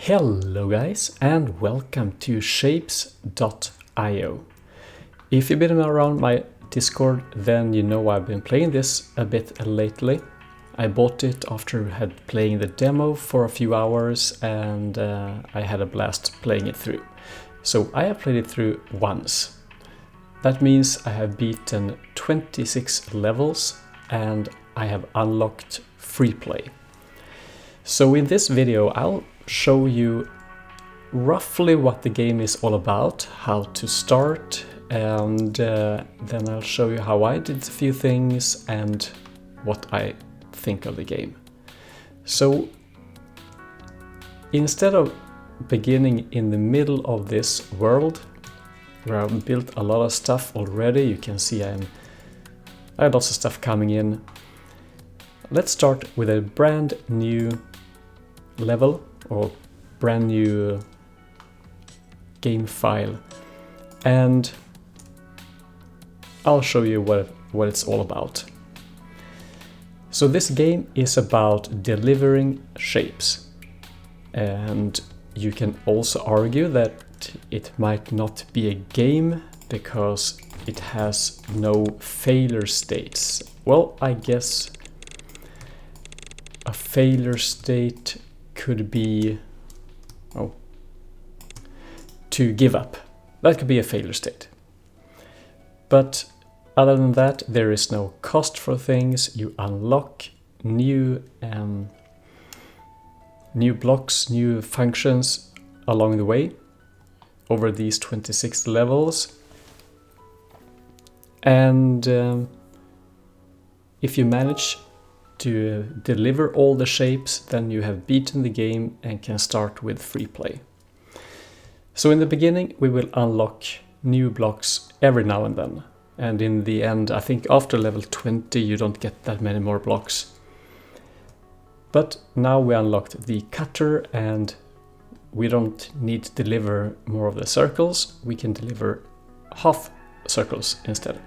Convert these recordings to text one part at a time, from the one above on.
Hello guys and welcome to shapez.io. If you've been around my Discord, then you know I've been playing this a bit lately. I bought it after I had playing the demo for a few hours and I had a blast playing it through. So I have played it through once. That means I have beaten 26 levels and I have unlocked free play. So in this video I'll show you roughly what the game is all about, how to start, and then I'll show you how I did a few things and what I think of the game. So instead of beginning in the middle of this world where I've built a lot of stuff already, you can see I have lots of stuff coming in. Let's start with a brand new level or brand new game file, and I'll show you what it's all about. So this game is about delivering shapes, and you can also argue that it might not be a game because it has no failure states. Well, I guess a failure state could be to give up. That could be a failure state. But other than that, there is no cost for things. You unlock new blocks, new functions along the way over these 26 levels. And if you manage to deliver all the shapes, then you have beaten the game and can start with free play. So in the beginning we will unlock new blocks every now and then, and in the end I think after level 20 you don't get that many more blocks. But now we unlocked the cutter and we don't need to deliver more of the circles, we can deliver half circles instead.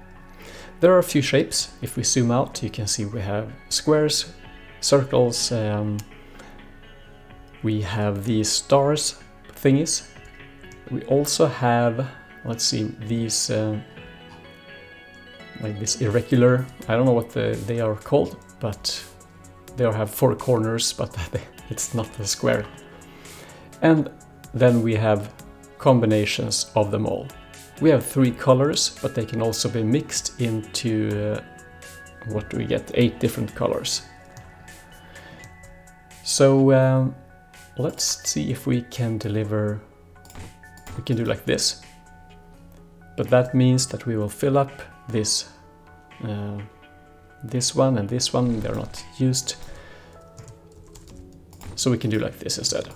There are a few shapes. If we zoom out you can see we have squares, circles, we have these stars thingies. We also have, let's see, these like this irregular, I don't know what they are called, but they have four corners, but it's not a square. And then we have combinations of them all. We have 3 colors, but they can also be mixed into, what do we get, 8 different colors. So let's see if we can deliver. We can do like this, but that means that we will fill up this this one and this one, they're not used, so we can do like this instead.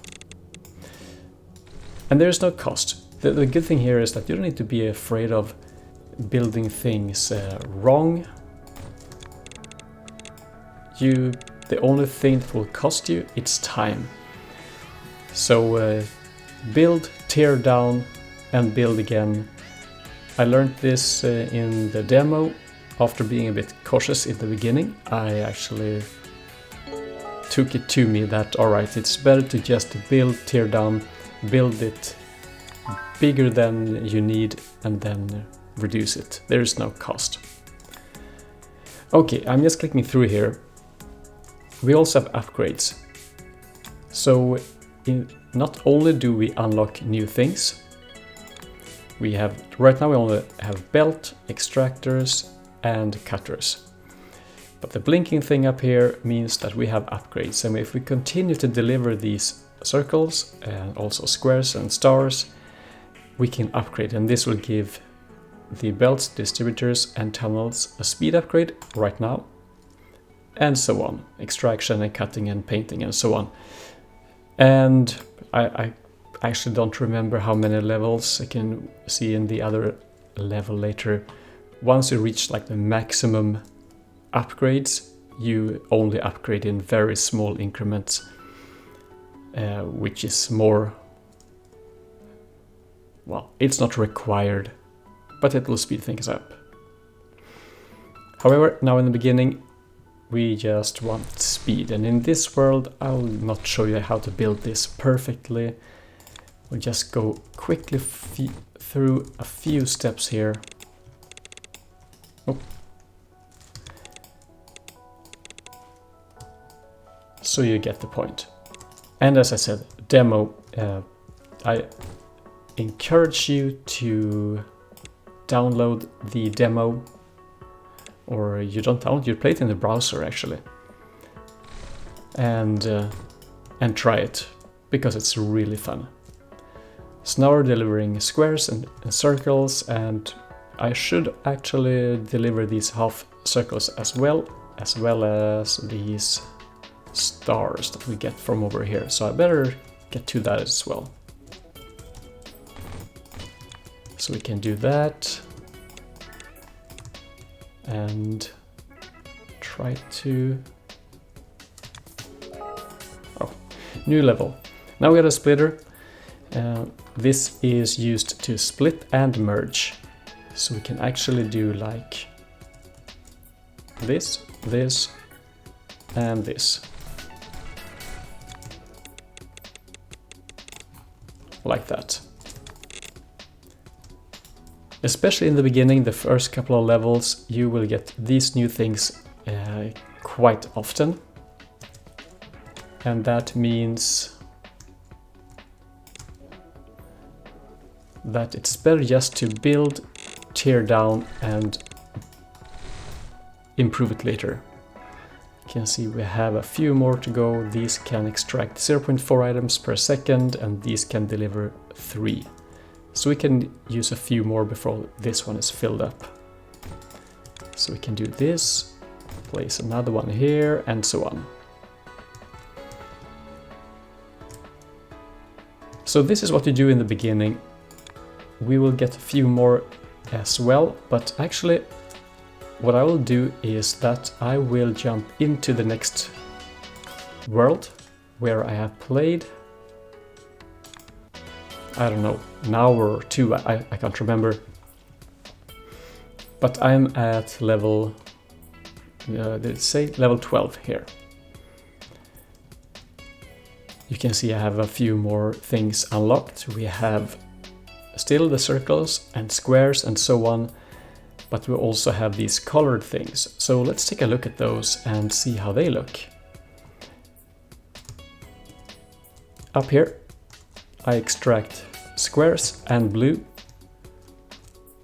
And there is no cost. The good thing here is that you don't need to be afraid of building things wrong. The only thing that will cost you, it's time. So build, tear down, and build again. I learned this in the demo after being a bit cautious in the beginning. I actually took it to me that, alright, it's better to just build, tear down, build it bigger than you need, and then reduce it. There is no cost. Okay, I'm just clicking through here. We also have upgrades. So not only do we unlock new things, right now we only have belt, extractors and cutters. But the blinking thing up here means that we have upgrades, and if we continue to deliver these circles and also squares and stars, we can upgrade, and this will give the belts, distributors and tunnels a speed upgrade right now, and so on, extraction and cutting and painting and so on. And I actually don't remember how many levels. I can see in the other level later. Once you reach like the maximum upgrades, you only upgrade in very small increments, which is more, well, it's not required, but it will speed things up. However, now in the beginning, we just want speed. And in this world, I'll not show you how to build this perfectly. We'll just go quickly through a few steps here. Oh. So you get the point. And as I said, demo, I encourage you to download the demo, or you don't download, you play it in the browser actually, and try it, because it's really fun. So now we're delivering squares and circles, and I should actually deliver these half circles as well as these stars that we get from over here. So I better get to that as well. So we can do that and try to... Oh, new level. Now we got a splitter. This is used to split and merge. So we can actually do like this, this, and this. Like that. Especially in the beginning, the first couple of levels, you will get these new things quite often. And that means that it's better just to build, tear down, and improve it later. You can see we have a few more to go. These can extract 0.4 items per second, and these can deliver 3. So we can use a few more before this one is filled up. So we can do this, place another one here, and so on. So this is what you do in the beginning. We will get a few more as well, but actually what I will do is that I will jump into the next world where I have played, I don't know, an hour or two, I can't remember. But I'm at level, did it say level 12 here. You can see I have a few more things unlocked. We have still the circles and squares and so on, but we also have these colored things. So let's take a look at those and see how they look. Up here, I extract squares and blue.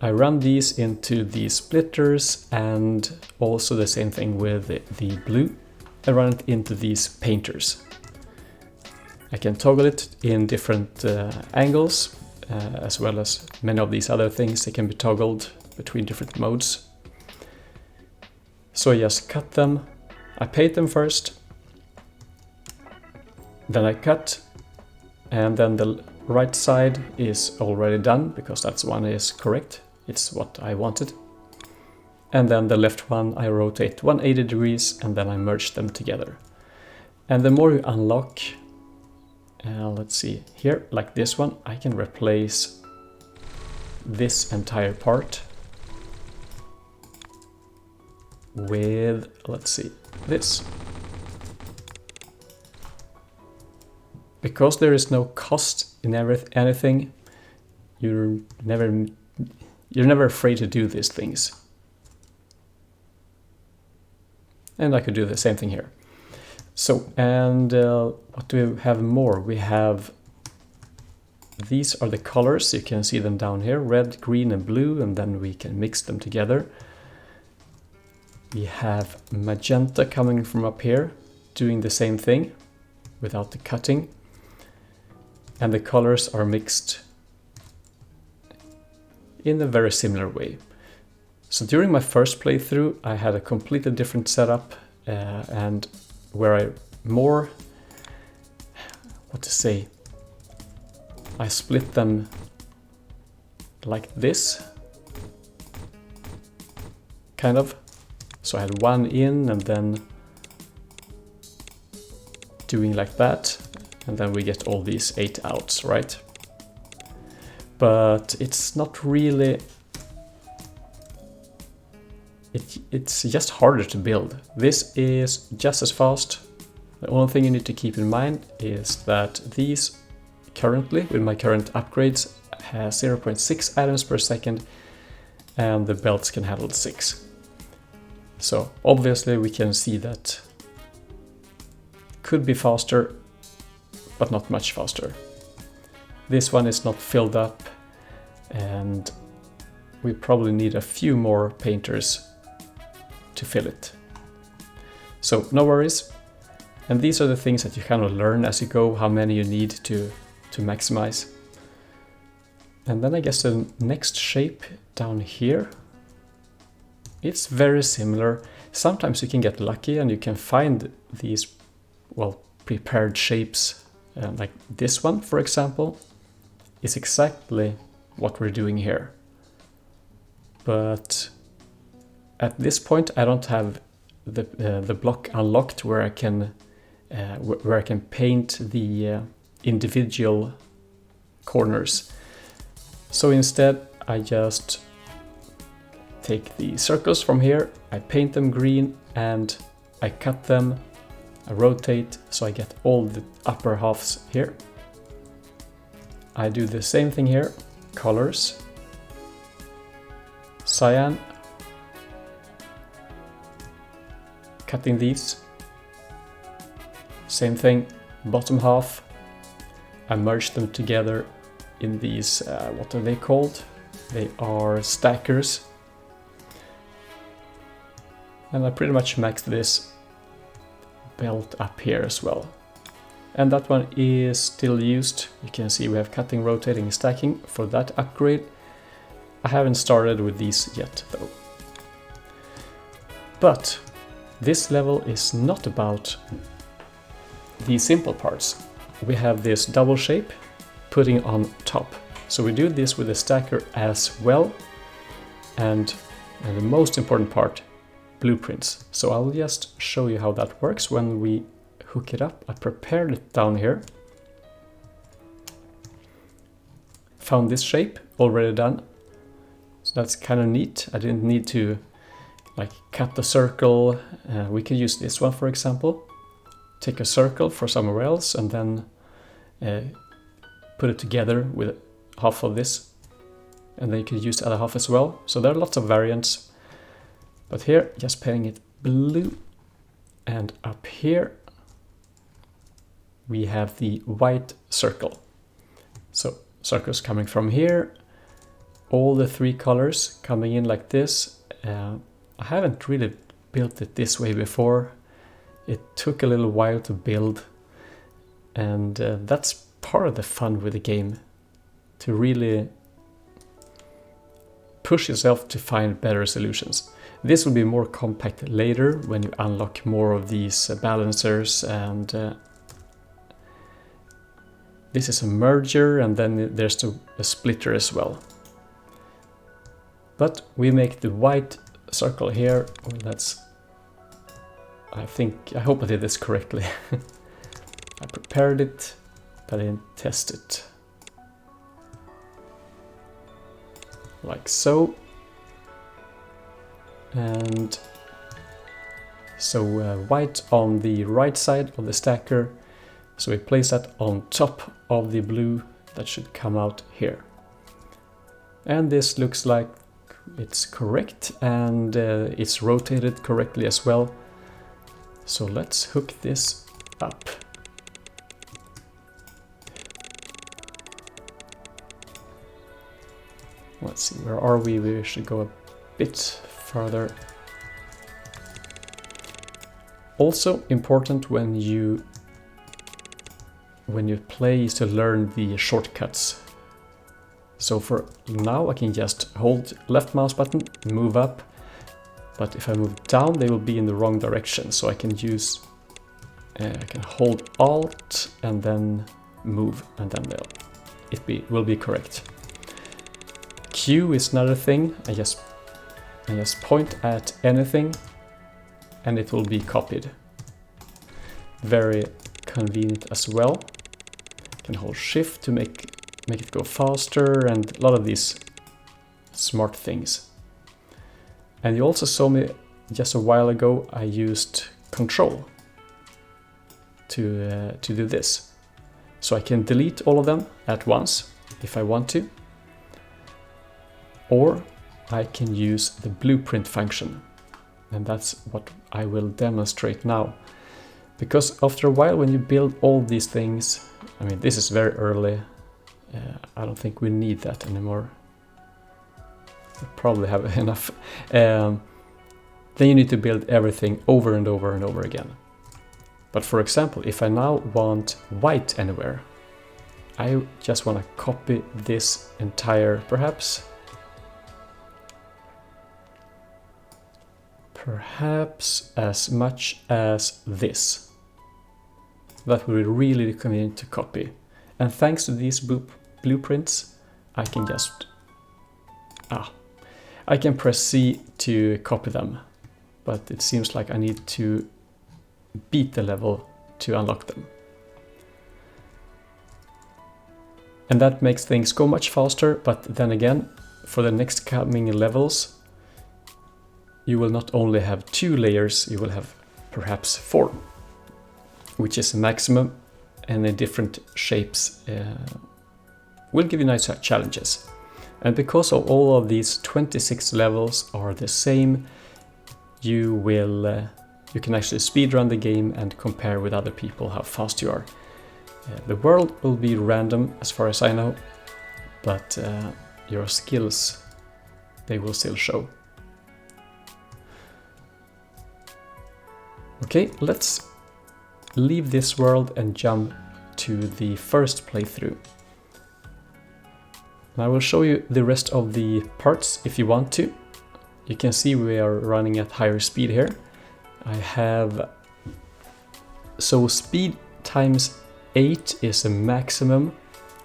I run these into the splitters, and also the same thing with the blue. I run it into these painters. I can toggle it in different angles, as well as many of these other things. They can be toggled between different modes. So I just cut them. I paint them first, then I cut, and then the right side is already done because that one is correct. It's what I wanted. And then the left one I rotate 180 degrees, and then I merge them together. And the more you unlock, let's see here, like this one, I can replace this entire part with, let's see, this. Because there is no cost in anything, you're never afraid to do these things. And I could do the same thing here. So, and what do we have more? We have, these are the colors, you can see them down here, red, green and blue, and then we can mix them together. We have magenta coming from up here, doing the same thing without the cutting. And the colors are mixed in a very similar way. So during my first playthrough, I had a completely different setup, and where I more, what to say, I split them like this, kind of. So I had one in and then doing like that, and then we get all these 8 outs, right? But it's not really it's just harder to build. This is just as fast. The only thing you need to keep in mind is that these currently, with my current upgrades, has 0.6 items per second, and the belts can handle 6. So obviously we can see that could be faster, but not much faster. This one is not filled up, and we probably need a few more painters to fill it. So no worries. And these are the things that you kind of learn as you go, how many you need to maximize. And then I guess the next shape down here, it's very similar. Sometimes you can get lucky and you can find these, well, prepared shapes, like this one, for example, is exactly what we're doing here. But at this point, I don't have the block unlocked where I can paint the individual corners. So instead, I just take the circles from here, I paint them green, and I cut them, I rotate, so I get all the upper halves here. I do the same thing here, colors, cyan, cutting these, same thing, bottom half, I merge them together in these, what are they called? They are stackers. And I pretty much maxed this belt up here as well. And that one is still used. You can see we have cutting, rotating, stacking for that upgrade. I haven't started with these yet though. But this level is not about the simple parts. We have this double shape putting on top. So we do this with the stacker as well. And the most important part, blueprints. So I'll just show you how that works when we hook it up. I prepared it down here. Found this shape already done. So that's kind of neat. I didn't need to like cut the circle. We could use this one, for example. Take a circle for somewhere else and then put it together with half of this. And then you could use the other half as well. So there are lots of variants. But here, just painting it blue. And up here, we have the white circle. So circles coming from here, all the 3 colors coming in like this. I haven't really built it this way before. It took a little while to build, and that's part of the fun with the game, to really push yourself to find better solutions. This will be more compact later when you unlock more of these balancers, and this is a merger, and then there's a splitter as well. But we make the white circle here. Well, that's, I hope I did this correctly. I prepared it, but I didn't test it. Like so. And so white on the right side of the stacker. So we place that on top of the blue that should come out here. And this looks like it's correct, and it's rotated correctly as well. So let's hook this up. Let's see, where are we? We should go a bit further. Also important when you play is to learn the shortcuts. So for now I can just hold left mouse button, move up, but if I move down they will be in the wrong direction. So I can use, I can hold Alt and then move, and then will be correct. Q is another thing. I just point at anything and it will be copied. Very convenient as well. Can hold Shift to make it go faster, and a lot of these smart things. And you also saw me just a while ago, I used Control to do this. So I can delete all of them at once if I want to. Or I can use the blueprint function. And that's what I will demonstrate now. Because after a while, when you build all these things, I mean, this is very early. I don't think we need that anymore. We probably have enough. Then you need to build everything over and over and over again. But for example, if I now want white anywhere, I just want to copy this entire, perhaps as much as this. That will be really convenient to copy. And thanks to these blueprints, I can just I can press C to copy them, but it seems like I need to beat the level to unlock them. And that makes things go much faster, but then again, for the next coming levels, you will not only have 2 layers, you will have perhaps 4, which is the maximum, and the different shapes will give you nice challenges. And because of all of these 26 levels are the same, you can actually speedrun the game and compare with other people how fast you are. The world will be random as far as I know, but your skills, they will still show. Okay, let's leave this world and jump to the first playthrough. I will show you the rest of the parts if you want to. You can see we are running at higher speed here. I have... So speed times 8 is a maximum.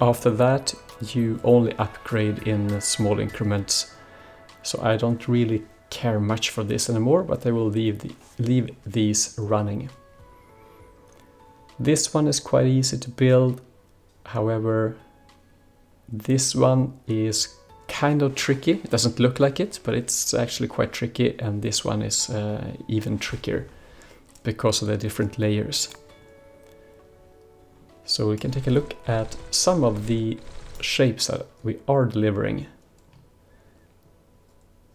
After that you only upgrade in small increments. So I don't really care much for this anymore, but I will leave these running. This one is quite easy to build. However, this one is kind of tricky. It doesn't look like it, but it's actually quite tricky, and this one is even trickier because of the different layers. So we can take a look at some of the shapes that we are delivering.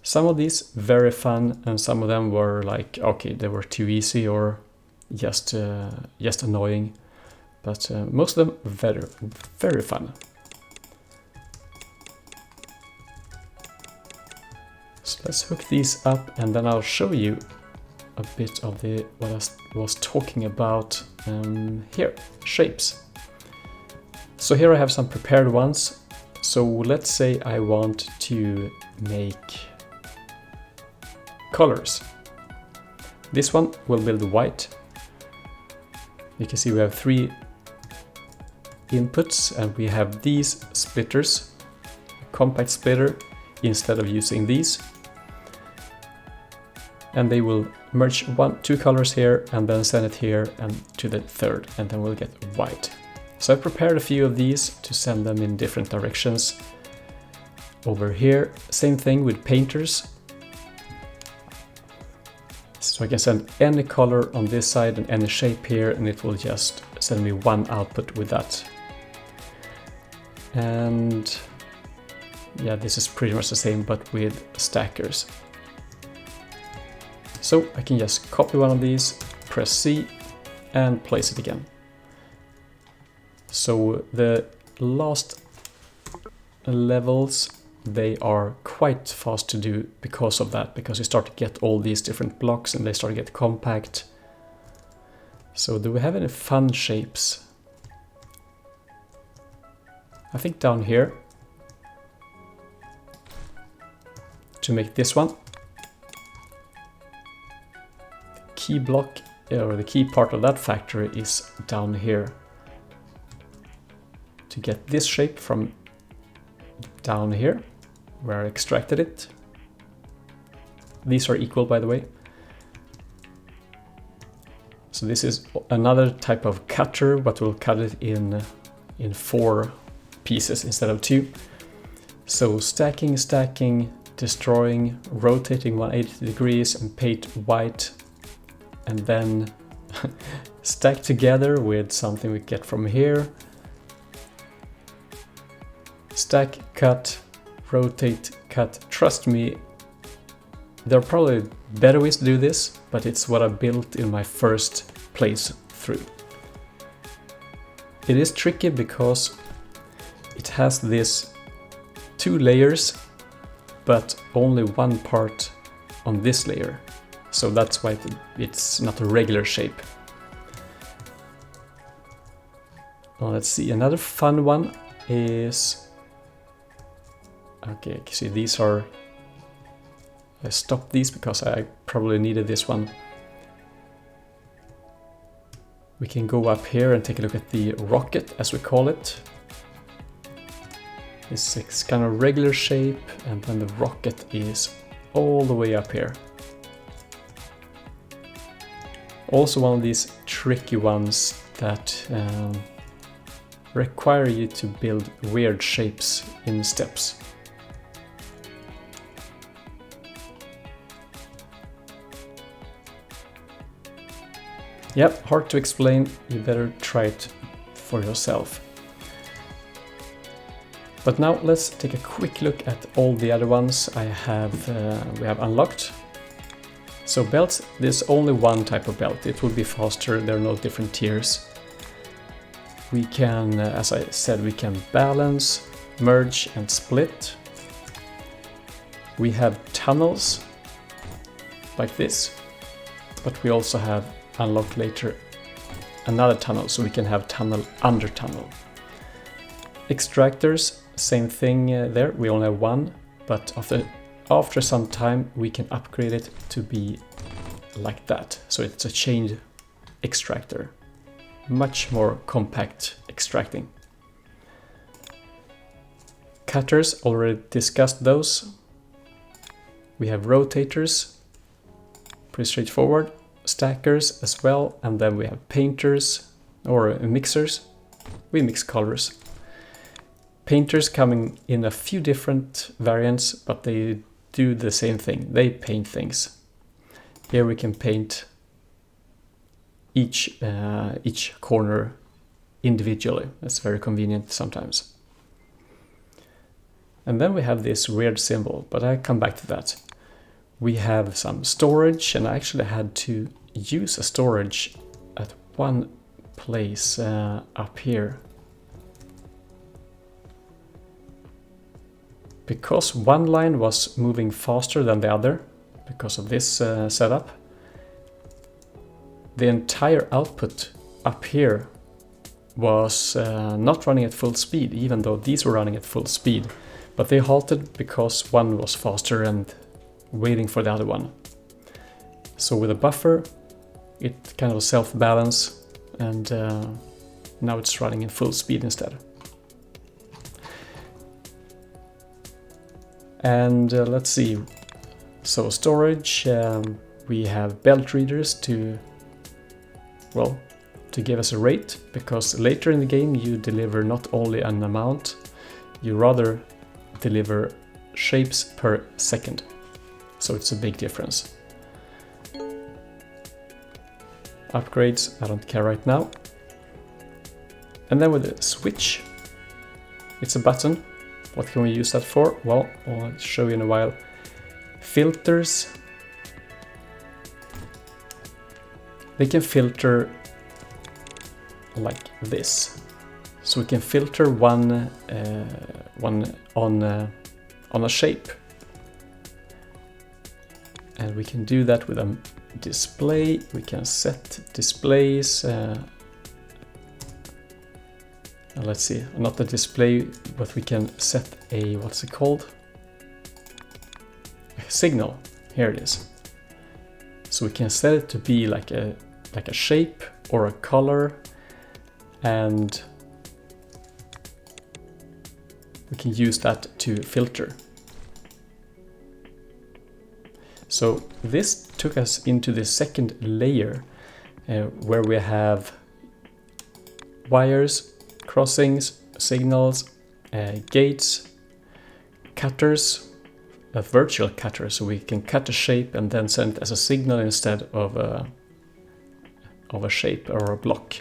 Some of these very fun, and some of them were like, okay, they were too easy or just annoying, but most of them very, very fun. So let's hook these up, and then I'll show you a bit of what I was talking about here, shapes. So here I have some prepared ones. So let's say I want to make colors. This one will build white. You can see we have 3 inputs, and we have these splitters, compact splitter instead of using these. And they will merge 2 colors here and then send it here and to the third, and then we'll get white. So I prepared a few of these to send them in different directions. Over here, same thing with painters. So I can send any color on this side and any shape here, and it will just send me one output with that. And yeah, this is pretty much the same, but with stackers. So I can just copy one of these, press C, and place it again. So the last levels, they are quite fast to do because of that, because you start to get all these different blocks and they start to get compact. So do we have any fun shapes? I think down here, to make this one, key block, or the key part of that factory is down here. To get this shape from down here, where I extracted it. These are equal, by the way. So this is another type of cutter, but we'll cut it in 4 pieces instead of 2. So stacking, destroying, rotating 180 degrees and paint white, and then stack together with something we get from here. Stack, cut, rotate, cut. Trust me, there are probably better ways to do this, but it's what I built in my first playthrough. It is tricky because it has this 2 layers, but only one part on this layer. So that's why it's not a regular shape. Well, let's see, another fun one is... Okay, see, these are... I stopped these because I probably needed this one. We can go up here and take a look at the rocket, as we call it. This is kind of regular shape, and then the rocket is all the way up here. Also one of these tricky ones that require you to build weird shapes in steps. Yep, hard to explain, you better try it for yourself. But now let's take a quick look at all the other ones we have unlocked. So belts, there's only one type of belt, it will be faster, there are no different tiers. We can, as I said, we can balance, merge and split. We have tunnels, like this, but we also have unlock later another tunnel, so we can have tunnel under tunnel. Extractors, same thing there, we only have one, but after some time we can upgrade it to be like that. So it's a chain extractor, much more compact extracting. Cutters, already discussed those. We have rotators, pretty straightforward. Stackers as well, and then we have painters or mixers. We mix colors. Painters coming in a few different variants, but they do the same thing. They paint things. Here we can paint each corner individually. That's very convenient sometimes. And then we have this weird symbol, but I come back to that. We have some storage, and I actually had to use a storage at one place up here. Because one line was moving faster than the other, because of this setup, the entire output up here was not running at full speed, even though these were running at full speed. But they halted because one was faster and waiting for the other one. So with a buffer, it kind of self-balance, and now it's running in full speed instead. And let's see, so storage, we have belt readers to give us a rate, because later in the game you deliver not only an amount, you rather deliver shapes per second. So it's a big difference. Upgrades, I don't care right now. And then with the switch, it's a button. What can we use that for? Well, I'll show you in a while. Filters. They can filter like this. So we can filter one on a shape. And we can do that with a display. We can set displays. Let's see, not the display, but we can set a, what's it called? A signal. Here it is. So we can set it to be like a shape or a color, and we can use that to filter. So this took us into the second layer, where we have wires, crossings, signals, gates, cutters, a virtual cutter, so we can cut a shape and then send it as a signal instead of a shape or a block.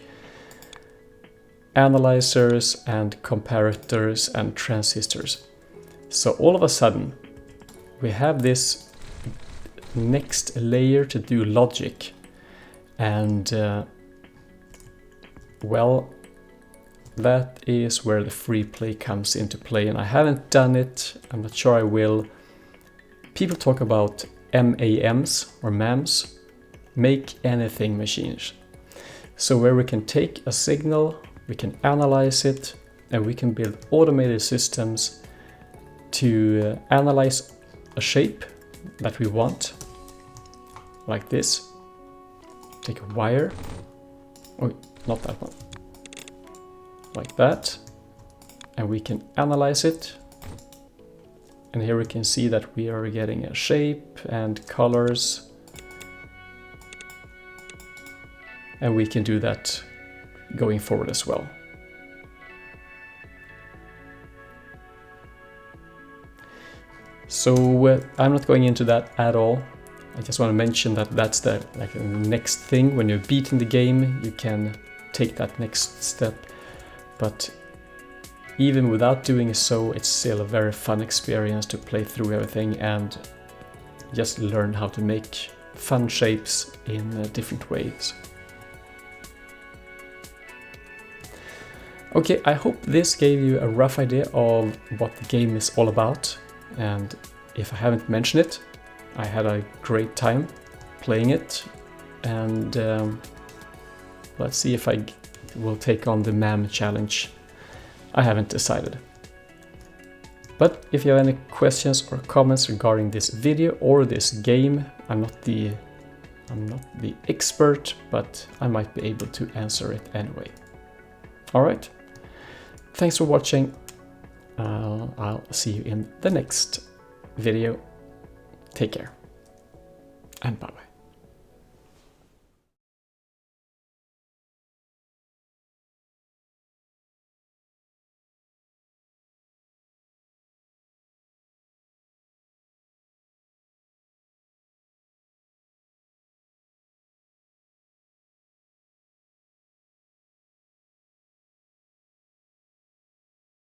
Analyzers and comparators and transistors. So all of a sudden we have this next layer to do logic, and well, that is where the free play comes into play, and I haven't done it, I'm not sure I will. People talk about MAMs or MAMs, make anything machines. So where we can take a signal, we can analyze it, and we can build automated systems to analyze a shape that we want, like this. Take a wire, oh, not that one, like that, and we can analyze it. And here we can see that we are getting a shape and colors, and we can do that going forward as well. So I'm not going into that at all. I just want to mention that that's the next thing. When you're beating the game, you can take that next step. But even without doing so, it's still a very fun experience to play through everything and just learn how to make fun shapes in different ways. Okay, I hope this gave you a rough idea of what the game is all about. And if I haven't mentioned it, I had a great time playing it. And let's see if I will take on the MAM challenge. I haven't decided. But if you have any questions or comments regarding this video or this game, I'm not the expert, but I might be able to answer it anyway. Alright, thanks for watching. I'll see you in the next video. Take care and bye bye.